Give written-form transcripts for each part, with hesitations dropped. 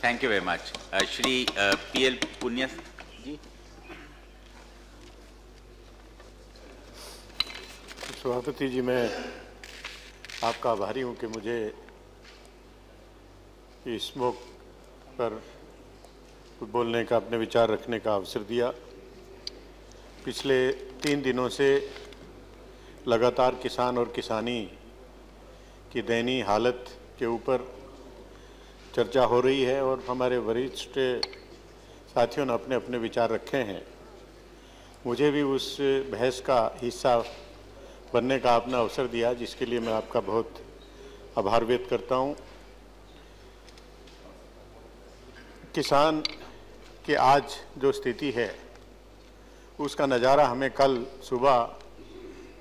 Thank you very much. Shri PL Punia ji. सभापति जी, मैं आपका आभारी हूं कि मुझे इस मौके पर बोलने का, अपने विचार रखने का अवसर दिया। पिछले 3 दिनों से लगातार किसान और किसानी की दयनीय हालत के ऊपर चर्चा हो रही है और हमारे वरिष्ठ साथियों ने अपने अपने विचार रखे हैं। मुझे भी उस बहस का हिस्सा बनने का आपने अवसर दिया, जिसके लिए मैं आपका बहुत आभार व्यक्त करता हूं। किसान की आज जो स्थिति है उसका नज़ारा हमें कल सुबह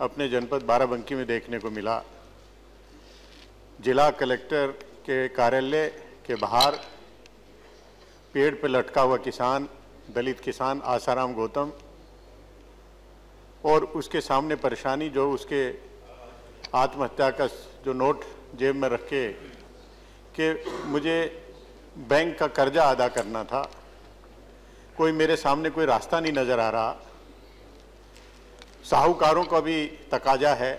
अपने जनपद बाराबंकी में देखने को मिला। जिला कलेक्टर के कार्यालय के बाहर पेड़ पर लटका हुआ किसान, दलित किसान आसाराम गौतम, और उसके सामने परेशानी जो उसके आत्महत्या का जो नोट जेब में रख के कि मुझे बैंक का कर्जा अदा करना था, कोई मेरे सामने कोई रास्ता नहीं नज़र आ रहा, साहूकारों का भी तकाजा है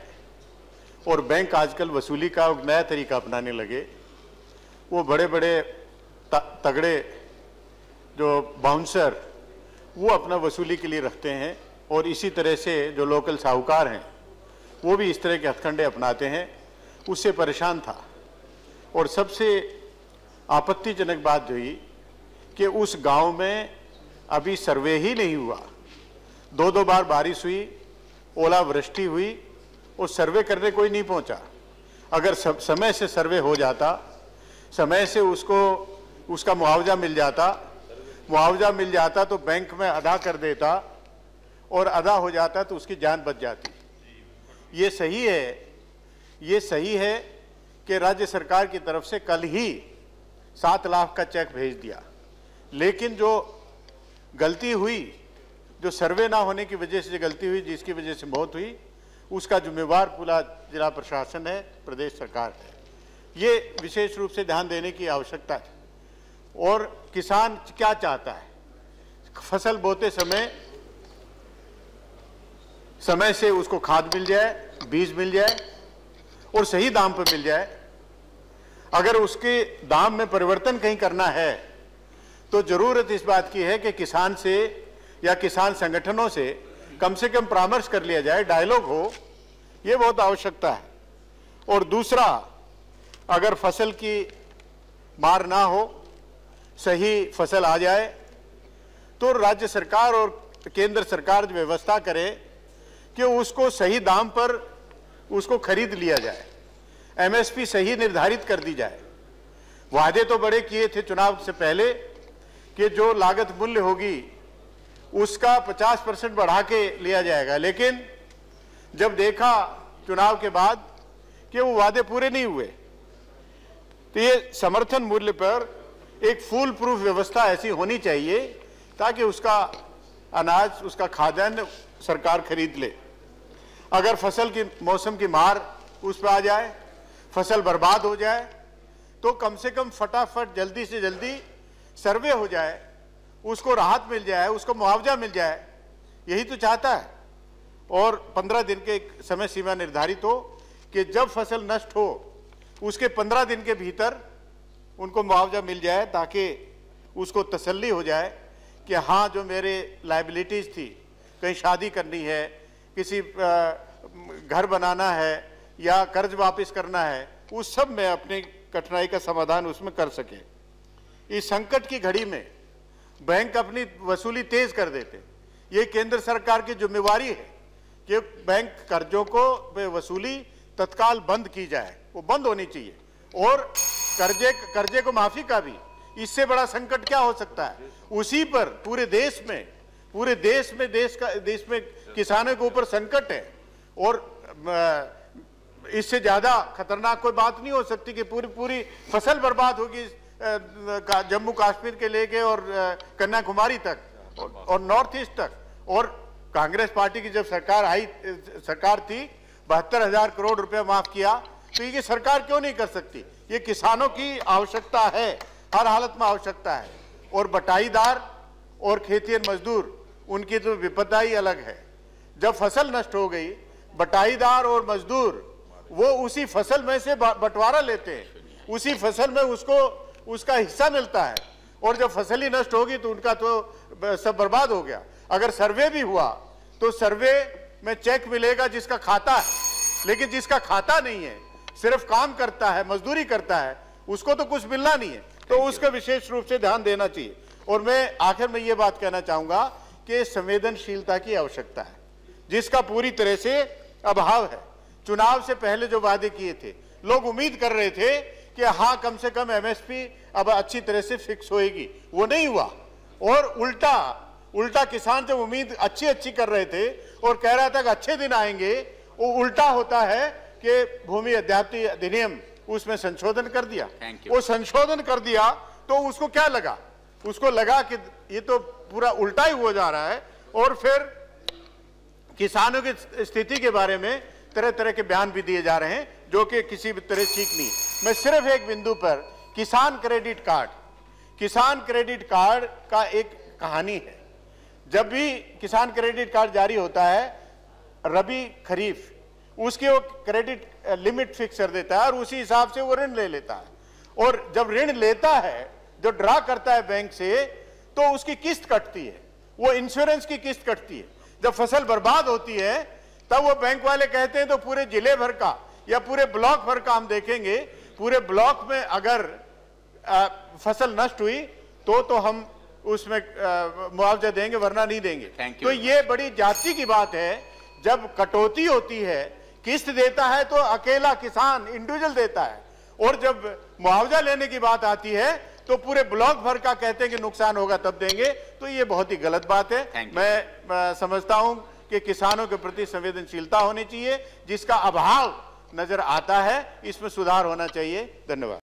और बैंक आजकल वसूली का एक नया तरीका अपनाने लगे। वो बड़े बड़े तगड़े जो बाउंसर वो अपना वसूली के लिए रखते हैं और इसी तरह से जो लोकल साहूकार हैं वो भी इस तरह के हथकंडे अपनाते हैं। उससे परेशान था और सबसे आपत्तिजनक बात हुई कि उस गांव में अभी सर्वे ही नहीं हुआ। 2 बार बारिश हुई, ओलावृष्टि हुई और सर्वे करने कोई नहीं पहुंचा। अगर समय से सर्वे हो जाता, समय से उसको उसका मुआवजा मिल जाता तो बैंक में अदा कर देता और अदा हो जाता तो उसकी जान बच जाती। ये सही है कि राज्य सरकार की तरफ से कल ही 7 लाख का चेक भेज दिया, लेकिन जो गलती हुई, जो सर्वे ना होने की वजह से गलती हुई, जिसकी वजह से मौत हुई, उसका जिम्मेवार पूरा जिला प्रशासन है, प्रदेश सरकार है। ये विशेष रूप से ध्यान देने की आवश्यकता है। और किसान क्या चाहता है? फसल बोते समय से उसको खाद मिल जाए, बीज मिल जाए और सही दाम पर मिल जाए। अगर उसके दाम में परिवर्तन कहीं करना है तो जरूरत इस बात की है कि किसान से या किसान संगठनों से कम परामर्श कर लिया जाए, डायलॉग हो, ये बहुत आवश्यकता है। और दूसरा, अगर फसल की मार ना हो, सही फसल आ जाए तो राज्य सरकार और केंद्र सरकार व्यवस्था करे कि उसको सही दाम पर उसको खरीद लिया जाए, MSP सही निर्धारित कर दी जाए। वादे तो बड़े किए थे चुनाव से पहले कि जो लागत मूल्य होगी उसका 50% बढ़ा के लिया जाएगा, लेकिन जब देखा चुनाव के बाद कि वो वादे पूरे नहीं हुए, तो ये समर्थन मूल्य पर एक फूल प्रूफ व्यवस्था ऐसी होनी चाहिए ताकि उसका अनाज, उसका खाद्यान्न सरकार खरीद ले। अगर फसल की मौसम की मार उस पर आ जाए, फसल बर्बाद हो जाए, तो कम से कम फटाफट जल्दी से जल्दी सर्वे हो जाए, उसको राहत मिल जाए, उसको मुआवजा मिल जाए। यही तो चाहता है। और 15 दिन के समय सीमा निर्धारित हो कि जब फसल नष्ट हो उसके 15 दिन के भीतर उनको मुआवजा मिल जाए, ताकि उसको तसल्ली हो जाए कि हाँ, जो मेरे लायबिलिटीज़ थी, कहीं शादी करनी है, किसी घर बनाना है या कर्ज वापस करना है, उस सब में अपनी कठिनाई का समाधान उसमें कर सके। इस संकट की घड़ी में बैंक अपनी वसूली तेज कर देते। ये केंद्र सरकार की जिम्मेवारी है कि बैंक कर्जों को वसूली तत्काल बंद की जाए, वो बंद होनी चाहिए। और कर्जे को माफी का भी, इससे बड़ा संकट क्या हो सकता है? उसी पर पूरे देश में किसानों के ऊपर संकट है और इससे ज्यादा खतरनाक कोई बात नहीं हो सकती कि पूरी फसल बर्बाद होगी, जम्मू कश्मीर के लेके और कन्याकुमारी तक और नॉर्थ ईस्ट तक। और कांग्रेस पार्टी की जब सरकार थी, 72,000 करोड़ रुपए माफ किया, तो ये सरकार क्यों नहीं कर सकती? ये किसानों की आवश्यकता है हर हालत में आवश्यकता है। और बटाईदार और खेतिहर मजदूर, उनकी तो विपदा ही अलग है। जब फसल नष्ट हो गई, बटाईदार और मजदूर वो उसी फसल में से बंटवारा लेते हैं, उसी फसल में उसको उसका हिस्सा मिलता है। और जब फसल ही नष्ट होगी तो उनका तो सब बर्बाद हो गया। अगर सर्वे भी हुआ तो सर्वे में चेक मिलेगा जिसका खाता है, लेकिन जिसका खाता नहीं है, सिर्फ काम करता है, मजदूरी करता है, उसको तो कुछ मिलना नहीं है। तो उसका विशेष रूप से ध्यान देना चाहिए। और मैं आखिर में ये बात कहना चाहूंगा कि संवेदनशीलता की आवश्यकता है, जिसका पूरी तरह से अभाव है। चुनाव से पहले जो वादे किए थे, लोग उम्मीद कर रहे थे कि हाँ कम से कम एमएसपी अब अच्छी तरह से फिक्स होएगी, वो नहीं हुआ। और उल्टा किसान जब उम्मीद अच्छी कर रहे थे और कह रहा था कि अच्छे दिन आएंगे, वो उल्टा होता है कि भूमि अध्याप्ति अधिनियम उसमें संशोधन कर दिया। वो संशोधन कर दिया तो उसको क्या लगा? उसको लगा कि ये तो पूरा उल्टा ही हो जा रहा है। और फिर किसानों की स्थिति के बारे में तरह तरह के बयान भी दिए जा रहे हैं, जो कि किसी भी तरह ठीक नहीं। मैं सिर्फ एक बिंदु पर, किसान क्रेडिट कार्ड का एक कहानी है। जब भी किसान क्रेडिट कार्ड जारी होता है, रबी खरीफ, उसकी वो क्रेडिट लिमिट फिक्स कर देता है और उसी हिसाब से वो ऋण ले लेता है। और जब ऋण लेता है, जो ड्रा करता है बैंक से, तो उसकी किस्त कटती है, वो इंश्योरेंस की किस्त कटती है। जब फसल बर्बाद होती है तब वो बैंक वाले कहते हैं तो पूरे जिले भर का या पूरे ब्लॉक भर का हम देखेंगे, पूरे ब्लॉक में अगर फसल नष्ट हुई तो हम उसमें मुआवजा देंगे, वरना नहीं देंगे। तो ये बड़ी जाति की बात है। जब कटौती होती है, किस्त देता है तो अकेला किसान इंडिविजुअल देता है, और जब मुआवजा लेने की बात आती है तो पूरे ब्लॉक भर का कहते हैं कि नुकसान होगा तब देंगे। तो ये बहुत ही गलत बात है। मैं समझता हूं कि किसानों के प्रति संवेदनशीलता होनी चाहिए, जिसका अभाव नजर आता है, इसमें सुधार होना चाहिए। धन्यवाद।